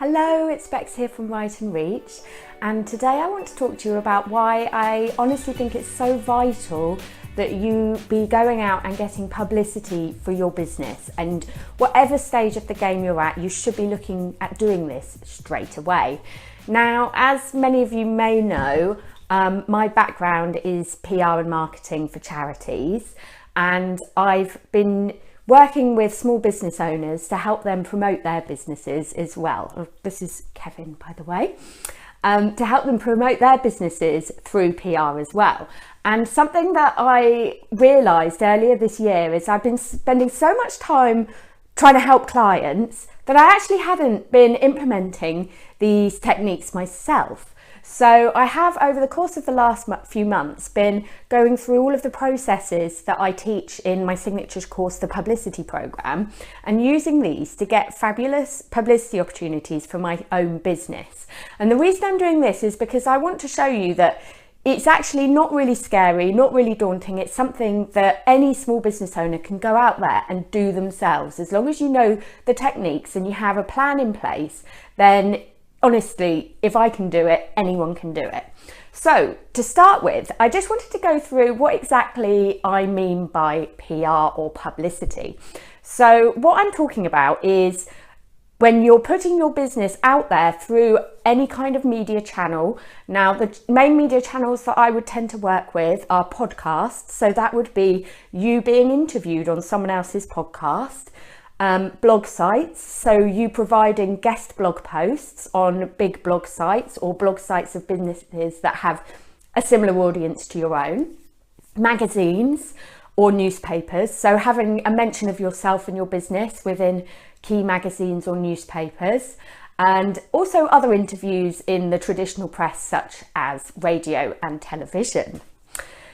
Hello, it's Bex here from Write and Reach, and today I want to talk to you about why I honestly think it's so vital that you be going out and getting publicity for your business. And whatever stage of the game you're at, you should be looking at doing this straight away. Now, as many of you may know, my background is PR and marketing for charities, and I've been working with small business owners to help them promote their businesses as well. This is Kevin, by the way. To help them promote their businesses through PR as well. And something that I realised earlier this year is I've been spending so much time trying to help clients that I actually haven't been implementing these techniques myself. So I have, over the course of the last few months, been going through all of the processes that I teach in my signature course, the Publicity program, and using these to get fabulous publicity opportunities for my own business. And the reason I'm doing this is because I want to show you that it's actually not really scary, not really daunting. It's something that any small business owner can go out there and do themselves. As long as you know the techniques and you have a plan in place, then honestly, if I can do it, anyone can do it. So to start with, I just wanted to go through what exactly I mean by PR or publicity. So what I'm talking about is when you're putting your business out there through any kind of media channel. Now, the main media channels that I would tend to work with are podcasts. So that would be you being interviewed on someone else's podcast. Blog sites, so you providing guest blog posts on big blog sites or blog sites of businesses that have a similar audience to your own. Magazines or newspapers, so having a mention of yourself and your business within key magazines or newspapers, and also other interviews in the traditional press such as radio and television.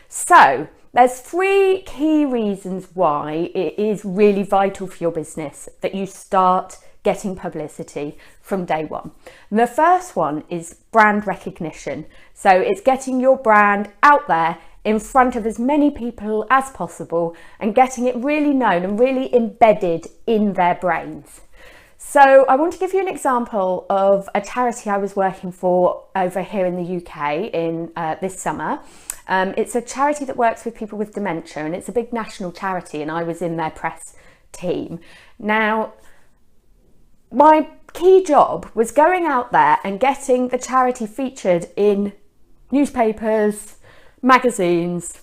So there's three key reasons why it is really vital for your business that you start getting publicity from day one. And the first one is brand recognition. So it's getting your brand out there in front of as many people as possible and getting it really known and really embedded in their brains. So I want to give you an example of a charity I was working for over here in the UK in this summer. It's a charity that works with people with dementia, and it's a big national charity, and I was in their press team. Now, my key job was going out there and getting the charity featured in newspapers, magazines,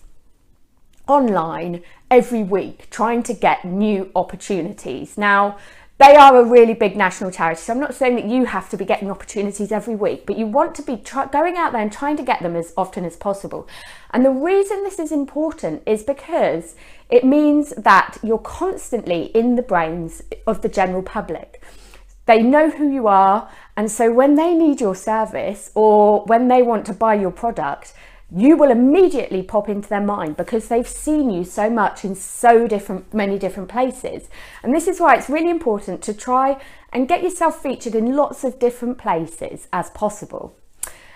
online every week, trying to get new opportunities. Now, they are a really big national charity, so I'm not saying that you have to be getting opportunities every week, but you want to be going out there and trying to get them as often as possible. And the reason this is important is because it means that you're constantly in the brains of the general public. They know who you are, and so when they need your service or when they want to buy your product, you will immediately pop into their mind because they've seen you so much in many different places. And this is why it's really important to try and get yourself featured in lots of different places as possible.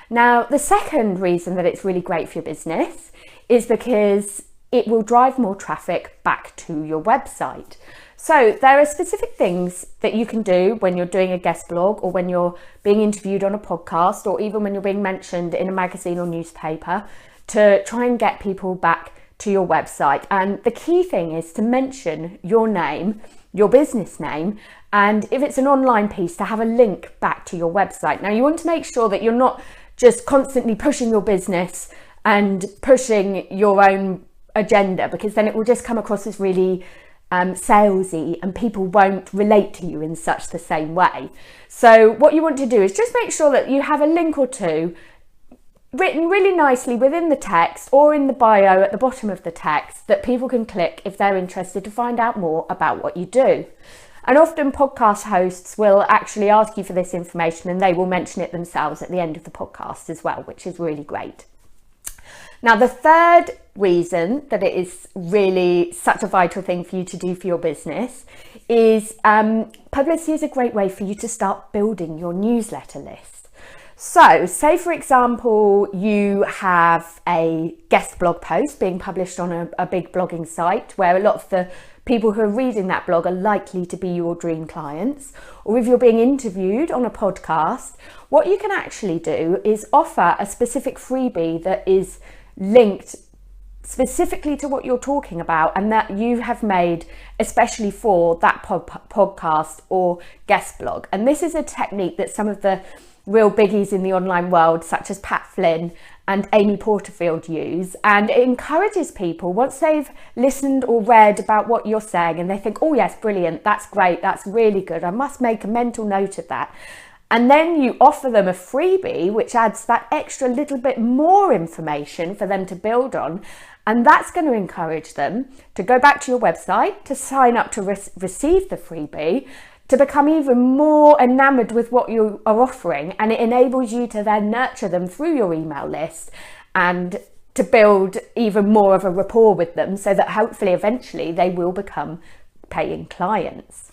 Now, the second reason that it's really great for your business is because it will drive more traffic back to your website. So there are specific things that you can do when you're doing a guest blog or when you're being interviewed on a podcast or even when you're being mentioned in a magazine or newspaper to try and get people back to your website. And the key thing is to mention your name, your business name, and if it's an online piece, to have a link back to your website. Now, you want to make sure that you're not just constantly pushing your business and pushing your own agenda, because then it will just come across as really salesy and people won't relate to you in such the same way. So what you want to do is just make sure that you have a link or two written really nicely within the text or in the bio at the bottom of the text that people can click if they're interested to find out more about what you do. And often podcast hosts will actually ask you for this information and they will mention it themselves at the end of the podcast as well, which is really great. Now, the third reason that it is really such a vital thing for you to do for your business is publicity is a great way for you to start building your newsletter list. So say, for example, you have a guest blog post being published on a big blogging site where a lot of the people who are reading that blog are likely to be your dream clients, or if you're being interviewed on a podcast, what you can actually do is offer a specific freebie that is linked specifically to what you're talking about and that you have made especially for that podcast or guest blog. And this is a technique that some of the real biggies in the online world, such as Pat Flynn and Amy Porterfield, use, and it encourages people, once they've listened or read about what you're saying and they think, oh yes, brilliant, that's great, that's really good, I must make a mental note of that. And then you offer them a freebie which adds that extra little bit more information for them to build on, and that's going to encourage them to go back to your website, to sign up to receive the freebie, to become even more enamored with what you are offering, and it enables you to then nurture them through your email list and to build even more of a rapport with them so that hopefully eventually they will become paying clients.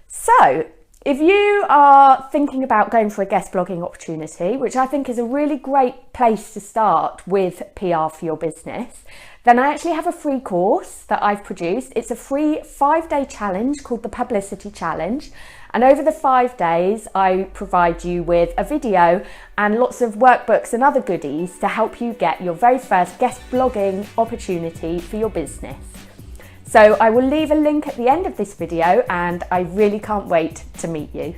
So if you are thinking about going for a guest blogging opportunity, which I think is a really great place to start with PR for your business, then I actually have a free course that I've produced. It's a free 5-day challenge called the Publicity Challenge. And over the 5 days, I provide you with a video and lots of workbooks and other goodies to help you get your very first guest blogging opportunity for your business. So I will leave a link at the end of this video, and I really can't wait to meet you.